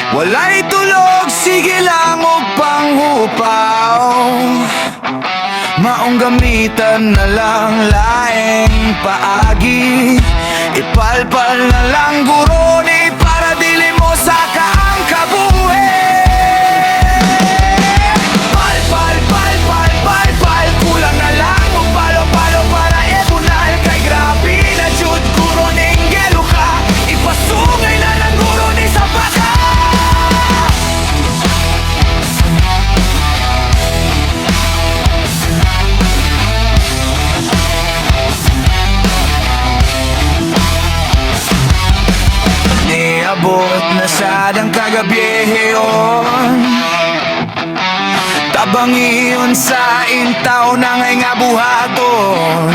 Walay tulog, sige lang o panghupaw. Maong gamitan na lang laing paagi. Ipalpal na lang guro ni para dili mo sa kaang kabuhi. Pal, pal, pal, pal, pal, pal. Kulang na lang o palo, palo para ebunal. Kay grabe na jud guro ning gelo ka. Ipasungay na lang guro ni sa baka. Niabot na sadang kagabyeheon. Tabang iyon sa intaw na ngay nga buhaton.